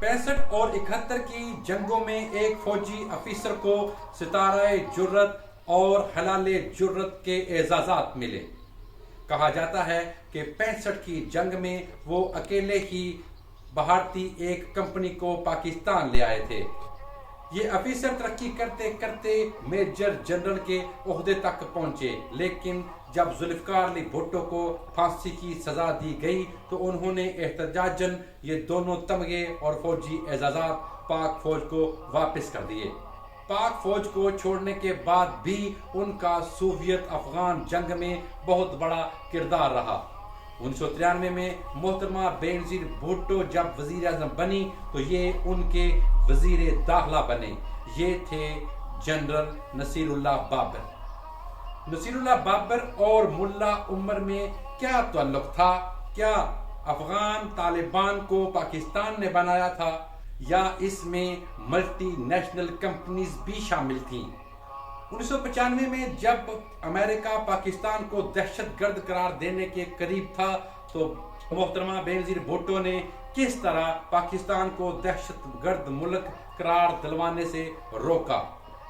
65 اور 71 کی جنگوں میں ایک فوجی افیسر کو ستارہ جرت اور ہلال جرت کے اعزازات ملے۔ کہا جاتا ہے کہ 65 کی جنگ میں وہ اکیلے ہی بھارتی ایک کمپنی کو پاکستان لے آئے تھے۔ یہ افیسر ترقی کرتے کرتے میجر جنرل کے عہدے تک پہنچے، لیکن جب ذوالفقار علی بھٹو کو پھانسی کی سزا دی گئی تو انہوں نے احتجاجاً یہ دونوں تمغے اور فوجی اعزازات پاک فوج کو واپس کر دیے۔ پاک فوج کو چھوڑنے کے بعد بھی ان کا سوویت افغان جنگ میں بہت بڑا کردار رہا۔ 1993 میں محترمہ بینظیر بھٹو جب وزیر اعظم بنی تو یہ ان کے وزیر داخلہ بنے۔ یہ تھے جنرل نصیر اللہ بابر۔ نصیر اللہ بابر اور ملا عمر میں کیا تعلق تھا؟ کیا افغان طالبان کو پاکستان نے بنایا تھا یا اس میں ملٹی نیشنل کمپنیز بھی شامل تھیں؟ 1995 میں جب امریکہ پاکستان کو دہشت گرد قرار دینے کے قریب تھا تو محترمہ بینظیر بھٹو نے کس طرح پاکستان کو دہشت گرد ملک قرار دلوانے سے روکا،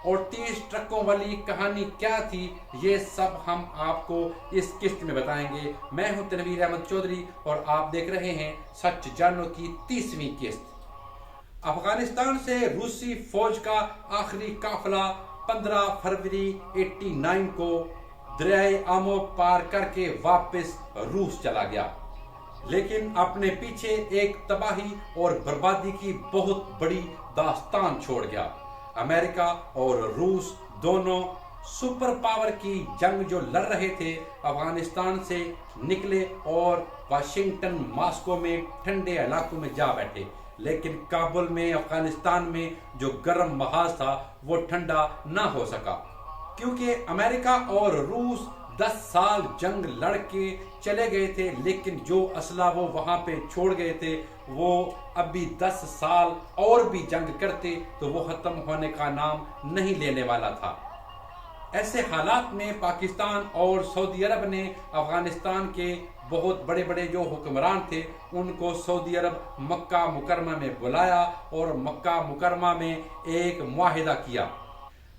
اور 30 ٹرکوں والی کہانی کیا تھی، یہ سب ہم آپ کو اس قسط میں بتائیں گے۔ میں ہوں تنویر احمد چودھری اور آپ دیکھ رہے ہیں سچ جانو کی 30ویں قسط۔ افغانستان سے روسی فوج کا آخری قافلہ 15 فروری 89 کو دریائے آمو پار کر کے واپس روس چلا گیا، لیکن اپنے پیچھے ایک تباہی اور بربادی کی بہت بڑی داستان چھوڑ گیا۔ امریکہ اور روس دونوں سپر پاور کی جنگ جو لڑ رہے تھے، افغانستان سے نکلے اور واشنگٹن ماسکو میں ٹھنڈے علاقوں میں جا بیٹھے، لیکن کابل میں افغانستان میں جو گرم محاذ تھا وہ ٹھنڈا نہ ہو سکا، کیونکہ امریکہ اور روس 10 سال جنگ لڑ کے چلے گئے تھے، لیکن جو اسلحہ وہ وہاں پہ چھوڑ گئے تھے وہ ابھی 10 سال اور بھی جنگ کرتے تو وہ ختم ہونے کا نام نہیں لینے والا تھا۔ ایسے حالات میں پاکستان اور سعودی عرب نے افغانستان کے بہت بڑے بڑے جو حکمران تھے ان کو سعودی عرب مکہ مکرمہ میں بلایا اور مکہ مکرمہ میں ایک معاہدہ کیا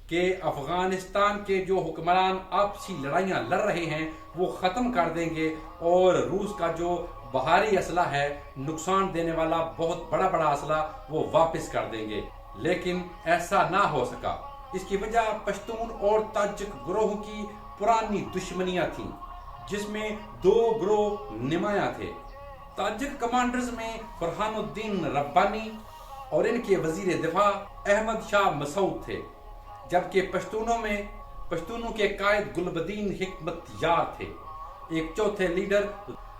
کہ افغانستان کے جو حکمران آپسی لڑائیاں لڑ رہے ہیں وہ ختم کر دیں گے، اور روس کا جو بحری اسلحہ ہے، نقصان دینے والا بہت بڑا بڑا اسلحہ، وہ واپس کر دیں گے، لیکن ایسا نہ ہو سکا۔ اس کی وجہ پشتون اور تاجک گروہ کی پرانی دشمنیاں تھیں، جس میں 2 گروہ نمایاں تھے۔ تاجک کمانڈرز میں فرحان الدین ربانی اور ان کے وزیر دفاع احمد شاہ مسعود تھے، جبکہ پشتونوں کے قائد گلبدین حکمت یار تھے۔ ایک چوتھے لیڈر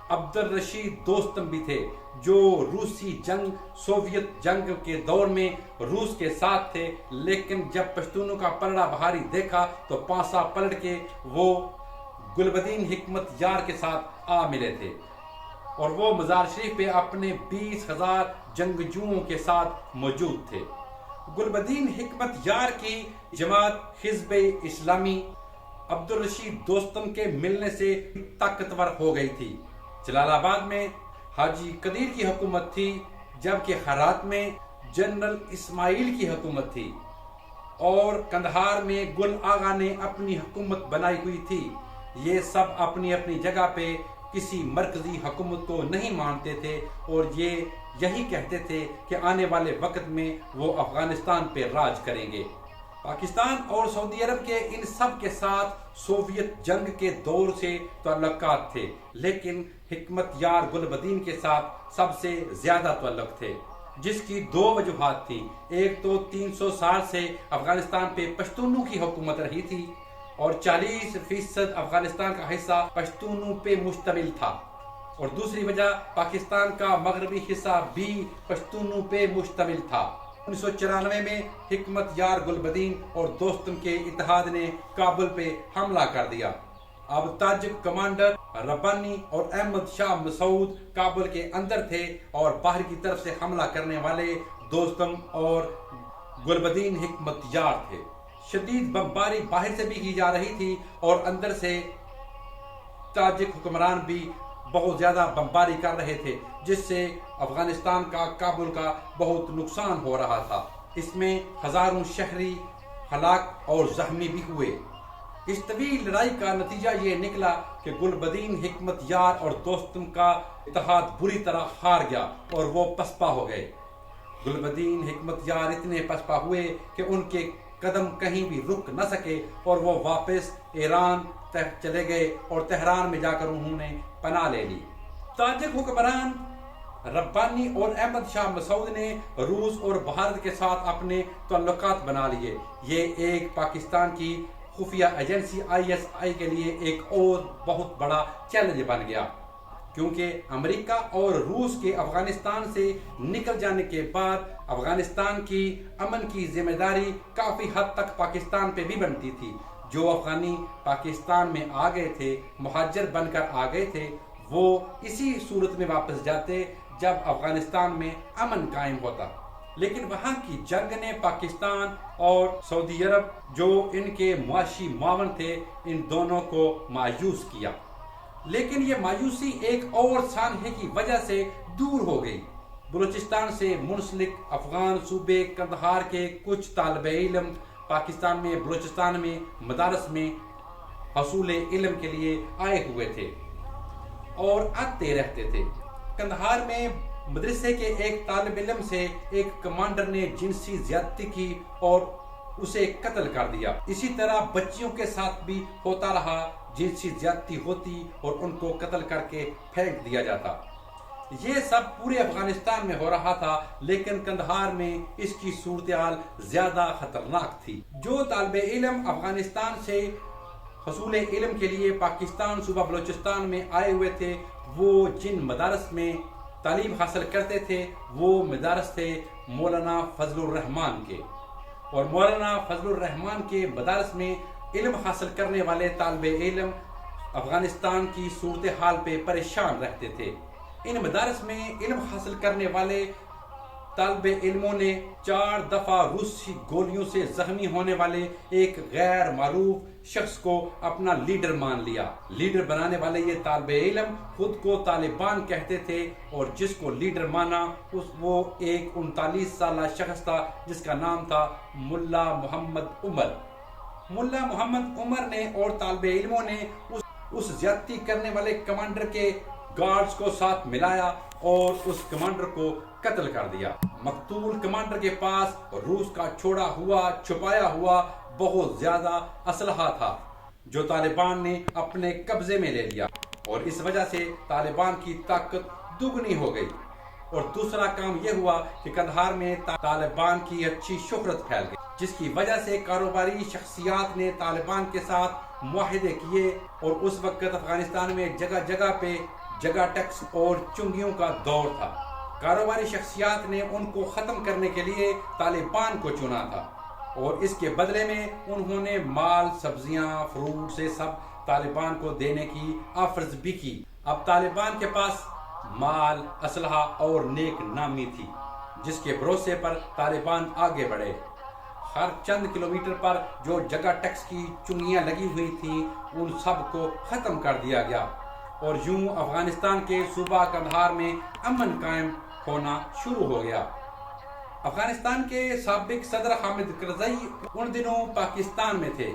عبدالرشید دوستم بھی تھے، جو روسی جنگ سوویت جنگ کے دور میں روس کے ساتھ تھے، لیکن جب پشتونوں کا پلڑا بھاری دیکھا تو پانسا پلٹ کے وہ گلبدین حکمت یار کے ساتھ آ ملے تھے، اور وہ مزار شریف پہ اپنے 20,000 جنگجوؤں کے ساتھ موجود تھے۔ گلبدین حکمت یار کی جماعت حزب اسلامی عبدالرشید دوستم کے ملنے سے طاقتور ہو گئی تھی۔ جلال آباد میں حاجی قدیر کی حکومت تھی، جبکہ ہرات میں جنرل اسماعیل کی حکومت تھی، اور قندھار میں گل آغا نے اپنی حکومت بنائی ہوئی تھی۔ یہ سب اپنی اپنی جگہ پہ کسی مرکزی حکومت کو نہیں مانتے تھے، اور یہ یہی کہتے تھے کہ آنے والے وقت میں وہ افغانستان پہ راج کریں گے۔ پاکستان اور سعودی عرب کے ان سب کے ساتھ سوویت جنگ کے دور سے تعلقات تھے، لیکن حکمت یار گلبدین کے ساتھ سب سے زیادہ تعلق تھے، جس کی 2 وجوہات تھیں۔ ایک تو 300 سال سے افغانستان پہ پشتونوں کی حکومت رہی تھی، اور 40% افغانستان کا حصہ پشتونوں پہ مشتمل تھا، اور دوسری وجہ پاکستان کا مغربی حصہ بھی پشتونوں پہ مشتمل تھا۔ 1994 میں حکمت یار گلبدین اور دوستم کے اتحاد نے کابل پہ حملہ کر دیا۔ اب تاجک کمانڈر ربانی اور احمد شاہ مسعود کابل کے اندر تھے، اور باہر کی طرف سے حملہ کرنے والے دوستم اور گلبدین حکمت یار تھے۔ شدید بمباری باہر سے بھی کی جا رہی تھی، اور اندر سے تاجک حکمران بھی بہت زیادہ بمباری کر رہے تھے، جس سے افغانستان کا، کابل کا بہت نقصان ہو رہا تھا۔ اس میں ہزاروں شہری ہلاک اور زخمی بھی ہوئے۔ اس طویل لڑائی کا نتیجہ یہ نکلا کہ گلبدین حکمت یار اور دوستم کا اتحاد بری طرح ہار گیا اور وہ پسپا ہو گئے۔ گلبدین حکمت یار اتنے پسپا ہوئے کہ ان کے قدم کہیں بھی رک نہ سکے اور وہ واپس ایران چلے گئے اور تہران میں جا کر انہوں نے پناہ لے لی۔ تاجک حکمران ربانی اور احمد شاہ مسعود نے روس اور بھارت کے ساتھ اپنے تعلقات بنا لیے۔ یہ ایک پاکستان کی خفیہ ایجنسی ISI کے لیے ایک اور بہت بڑا چیلنج بن گیا، کیونکہ امریکہ اور روس کے افغانستان سے نکل جانے کے بعد افغانستان کی امن کی ذمہ داری کافی حد تک پاکستان پہ بھی بنتی تھی۔ جو افغانی پاکستان میں آ گئے تھے، مہاجر بن کر آ گئے تھے، وہ اسی صورت میں واپس جاتے جب افغانستان میں امن قائم ہوتا۔ لیکن وہاں کی جنگ نے پاکستان اور سعودی عرب، جو ان کے معاشی معاون تھے، ان دونوں کو مایوس کیا۔ لیکن یہ مایوسی ایک اور سانحے کی وجہ سے دور ہو گئی۔ بلوچستان سے منسلک افغان صوبے قندھار کے کچھ طالب علم پاکستان میں بلوچستان میں مدارس میں حصول علم کے لیے آئے ہوئے تھے اور آتے رہتے تھے۔ قندھار میں مدرسے کے ایک طالب علم سے ایک کمانڈر نے جنسی زیادتی کی اور اسے قتل کر دیا۔ اسی طرح بچیوں کے ساتھ بھی ہوتا رہا، جنسی زیادتی ہوتی اور ان کو قتل کر کے پھینک دیا جاتا۔ یہ سب پورے افغانستان میں ہو رہا تھا، لیکن قندھار میں اس کی صورتحال زیادہ خطرناک تھی۔ جو طالب علم افغانستان سے حصول علم کے لیے پاکستان صوبہ بلوچستان میں آئے ہوئے تھے، وہ جن مدارس میں تعلیم حاصل کرتے تھے وہ مدارس تھے مولانا فضل الرحمان کے، اور مولانا فضل الرحمان کے مدارس میں علم حاصل کرنے والے طالب علم افغانستان کی صورتحال پہ پریشان رہتے تھے۔ ان مدارس میں علم حاصل کرنے والے طالب علموں نے 4 دفعہ روسی گولیوں سے زخمی ہونے والے ایک غیر معروف شخص کو اپنا لیڈر مان لیا۔ لیڈر بنانے والے یہ طالب علم خود کو طالبان کہتے تھے اور جس کو لیڈر مانا وہ ایک 39 سالہ شخص تھا جس کا نام تھا ملا محمد عمر۔ ملا محمد عمر نے اور طالب علموں نے اس زیادتی کرنے والے کمانڈر کے گارڈز کو ساتھ ملایا اور اس کمانڈر کو قتل کر دیا۔ مقتول کمانڈر کے پاس روس کا چھوڑا ہوا، چھپایا ہوا بہت زیادہ اسلحہ تھا جو طالبان نے اپنے قبضے میں لے لیا، اور اس وجہ سے طالبان کی طاقت دگنی ہو گئی۔ اور دوسرا کام یہ ہوا کہ قندھار میں طالبان کی اچھی شہرت پھیل گئی، جس کی وجہ سے کاروباری شخصیات نے طالبان کے ساتھ معاہدے کیے، اور اس وقت افغانستان میں جگہ جگہ پہ جگہ ٹیکس اور چنگیوں کا دور تھا۔ کاروباری شخصیات نے ان کو ختم کرنے کے لیے طالبان کو چنا تھا، اور اس کے بدلے میں انہوں نے مال، سبزیاں، فروٹ سے سب طالبان کو دینے کی آفرز بھی کی۔ اب طالبان کے پاس مال، اسلحہ اور نیک نامی تھی، جس کے بھروسے پر طالبان آگے بڑھے۔ ہر چند کلومیٹر پر جو جگہ ٹیکس کی چنگیاں لگی ہوئی تھیں ان سب کو ختم کر دیا گیا، اور یوں افغانستان کے صوبہ قندھار میں امن قائم ہونا شروع ہو گیا۔ افغانستان کے سابق صدر حامد کرزئی ان دنوں پاکستان میں تھے۔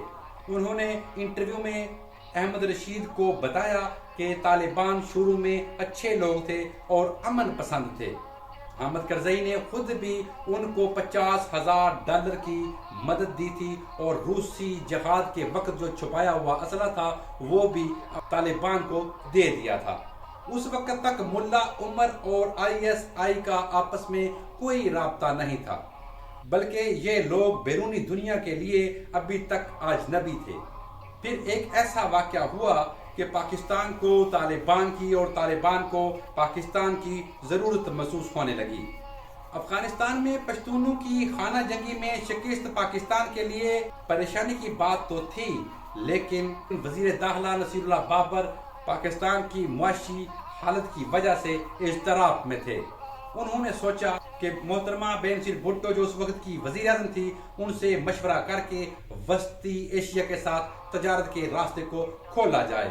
انہوں نے انٹرویو میں احمد رشید کو بتایا کہ طالبان شروع میں اچھے لوگ تھے اور امن پسند تھے۔ حامد کرزئی نے خود بھی ان کو $50,000 کی مدد دی تھی، اور روسی جہاد کے وقت جو چھپایا ہوا اسلحہ تھا وہ بھی طالبان کو دے دیا تھا۔ اس وقت تک ملا عمر اور ISI کا آپس میں کوئی رابطہ نہیں تھا، بلکہ یہ لوگ بیرونی دنیا کے لیے ابھی تک اجنبی تھے۔ پھر ایک ایسا واقعہ ہوا کہ پاکستان کو طالبان کی اور طالبان کو پاکستان کی ضرورت محسوس ہونے لگی۔ افغانستان میں پشتونوں کی خانہ جنگی میں شکست پاکستان کے لیے پریشانی کی بات تو تھی، لیکن وزیر داخلہ نصیر اللہ بابر پاکستان کی معاشی حالت کی وجہ سے اضطراب میں تھے۔ انہوں نے سوچا کہ محترمہ بینظیر بھٹو جو اس وقت کی وزیر اعظم تھی، ان سے مشورہ کر کے وسطی ایشیا کے ساتھ تجارت کے راستے کو کھولا جائے۔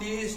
30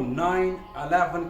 9/11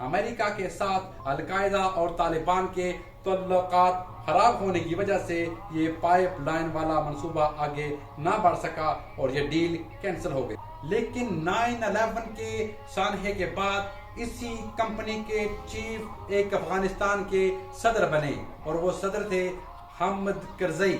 امریکہ کے ساتھ القاعدہ اور طالبان کے تعلقات خراب ہونے کی وجہ سے یہ پائپ لائن والا منصوبہ آگے نہ بڑھ سکا اور یہ ڈیل کینسل ہو گئی۔ لیکن 9/11 کے سانحے کے بعد اسی کمپنی کے چیف ایک افغانستان کے صدر بنے اور وہ صدر تھے حامد کرزئی۔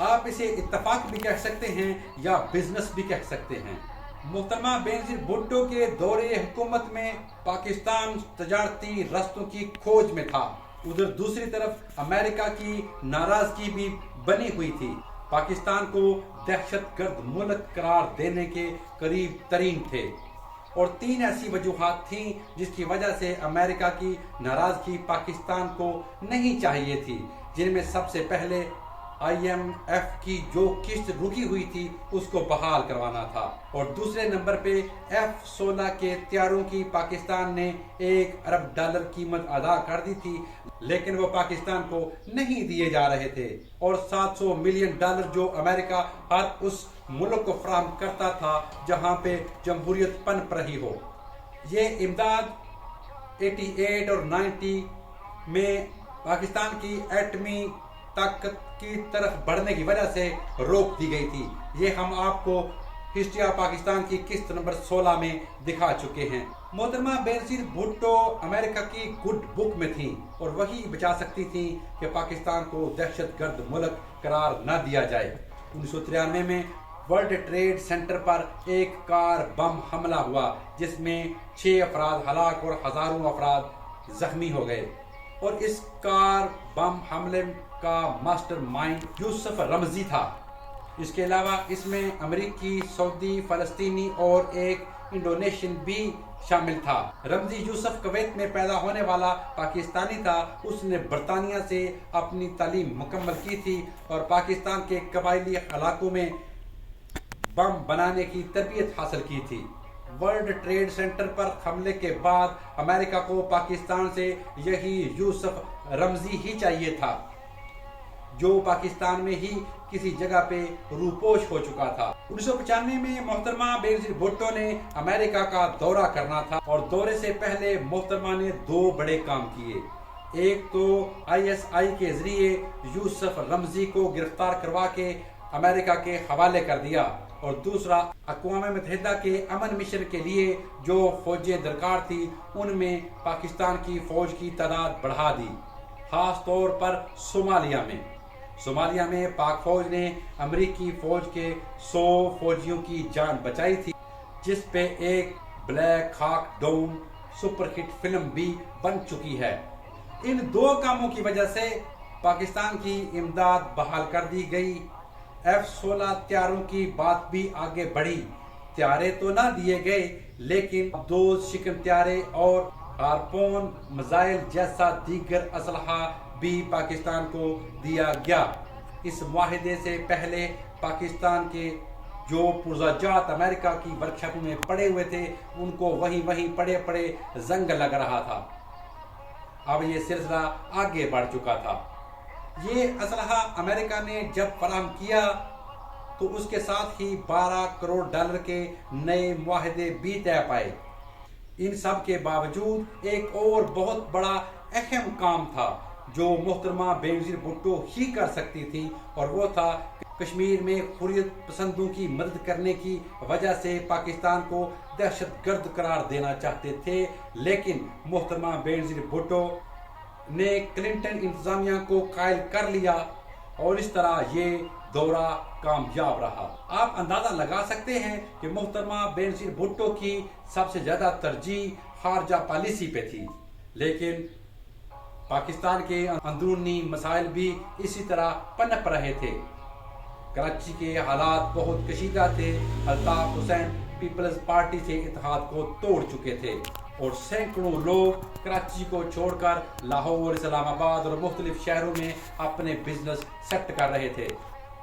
آپ اسے اتفاق بھی کہہ سکتے ہیں یا بزنس بھی کہہ سکتے ہیں۔ محترمہ بینظیر بھٹو کے دور حکومت میں پاکستان تجارتی رستوں کی کھوج میں تھا، ادھر دوسری طرف امریکہ کی ناراضگی بھی بنی ہوئی تھی، پاکستان کو دہشت گرد ملک قرار دینے کے قریب ترین تھے، اور 3 ایسی وجوہات تھیں جس کی وجہ سے امریکہ کی ناراضگی پاکستان کو نہیں چاہیے تھی، جن میں سب سے پہلے IMF کی جو قسط رکی ہوئی تھی اس کو بحال کروانا تھا، اور دوسرے نمبر پہ F-16 کے طیاروں کی پاکستان نے $1 ارب قیمت ادا کر دی تھی، لیکن وہ پاکستان کو نہیں دیے جا رہے تھے، اور $700 ملین جو امریکہ ہر اس ملک کو فراہم کرتا تھا جہاں پہ جمہوریت پنپ رہی ہو۔ یہ امداد 88 اور 90 میں پاکستان کی ایٹمی طاقت کی طرف بڑھنے کی وجہ سے روک دی گئی تھی۔ یہ ہم آپ کو ہسٹری آف پاکستان کی قسط نمبر 16 میں دکھا چکے ہیں۔ محترمہ بینظیر بھٹو امریکہ کی گڈ بک میں تھیں اور وہی بچا سکتی تھیں کہ پاکستان کو دہشت گرد ملک قرار نہ دیا جائے۔ 1993 میں ورلڈ ٹریڈ سینٹر پر ایک کار بم حملہ ہوا جس میں 6 افراد ہلاک اور ہزاروں افراد زخمی ہو گئے، اور اس کار بم حملے کا ماسٹر مائنڈ یوسف رمزی تھا۔ اس کے علاوہ اس میں امریکی، سعودی، فلسطینی اور ایک انڈونیشین بھی شامل تھا۔ رمزی یوسف کویت میں پیدا ہونے والا پاکستانی تھا۔ اس نے برطانیہ سے اپنی تعلیم مکمل کی تھی اور پاکستان کے قبائلی علاقوں میں بم بنانے کی تربیت حاصل کی تھی۔ ورلڈ ٹریڈ سینٹر پر حملے کے بعد امریکہ کو پاکستان سے یہی یوسف رمزی ہی چاہیے تھا، جو پاکستان میں ہی کسی جگہ پہ روپوش ہو چکا تھا۔ 1995 میں محترمہ بینظیر بھٹو نے امریکہ کا دورہ کرنا تھا، اور دورے سے پہلے محترمہ نے 2 بڑے کام کیے۔ ایک تو ISI کے ذریعے یوسف رمزی کو گرفتار کروا کے امریکہ کے حوالے کر دیا، اور دوسرا اقوام متحدہ کے امن مشن کے لیے جو فوجیں درکار تھی ان میں پاکستان کی فوج کی تعداد بڑھا دی، خاص طور پر صومالیہ میں پاک فوج نے امریکی فوج کے 100 فوجیوں کی جان بچائی تھی، جس پہ ایک Black Hawk Down super hit film بھی بن چکی ہے۔ ان 2 کاموں کی وجہ سے پاکستان کی امداد بحال کر دی گئی۔ F-16 طیاروں کی بات بھی آگے بڑھی، طیارے تو نہ دیے گئے لیکن 2 شکن طیارے اور ہارپون میزائل جیسا دیگر اسلحہ بھی پاکستان کو دیا گیا۔ اس معاہدے سے پہلے پاکستان کے جو پرزہ جات امریکہ کی ورکشاپوں میں پڑے ہوئے تھے ان کو وہیں پڑے زنگ لگ رہا تھا۔ اب یہ سلسلہ آگے بڑھ چکا تھا۔ یہ اسلحہ امریکہ نے جب فراہم کیا تو اس کے ساتھ ہی $12 کروڑ کے نئے معاہدے بھی طے پائے۔ ان سب کے باوجود ایک اور بہت بڑا اہم کام تھا جو محترمہ بینظیر بھٹو ہی کر سکتی تھی، اور وہ تھا کشمیر میں حریت پسندوں کی مدد کرنے کی وجہ سے پاکستان کو دہشت گرد قرار دینا چاہتے تھے، لیکن محترمہ بینظیر بھٹو نے کلنٹن انتظامیہ کو قائل کر لیا، اور اس طرح یہ دورہ کامیاب رہا۔ آپ اندازہ لگا سکتے ہیں کہ محترمہ بینظیر بھٹو کی سب سے زیادہ ترجیح خارجہ پالیسی پہ تھی، لیکن پاکستان کے اندرونی مسائل بھی اسی طرح پنپ رہے تھے۔ کراچی کے حالات بہت کشیدہ تھے۔ الطاف حسین پیپلز پارٹی سے اتحاد کو توڑ چکے تھے، اور سینکڑوں لوگ کراچی کو چھوڑ کر لاہور، اسلام آباد اور مختلف شہروں میں اپنے بزنس سیٹ کر رہے تھے،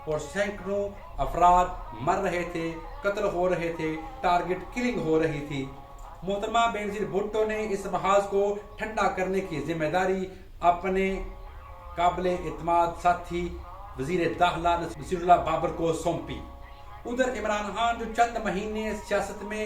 اور سینکڑوں افراد مر رہے تھے، قتل ہو رہے تھے، ٹارگٹ کلنگ ہو رہی تھی۔ محترمہ بینظیر بھٹو نے اس محاذ کو ٹھنڈا کرنے کی ذمہ داری اپنے قابل اعتماد ساتھی وزیر داخلہ نصیر اللہ بابر کو سونپی۔ ادھر عمران خان جو چند مہینے سیاست میں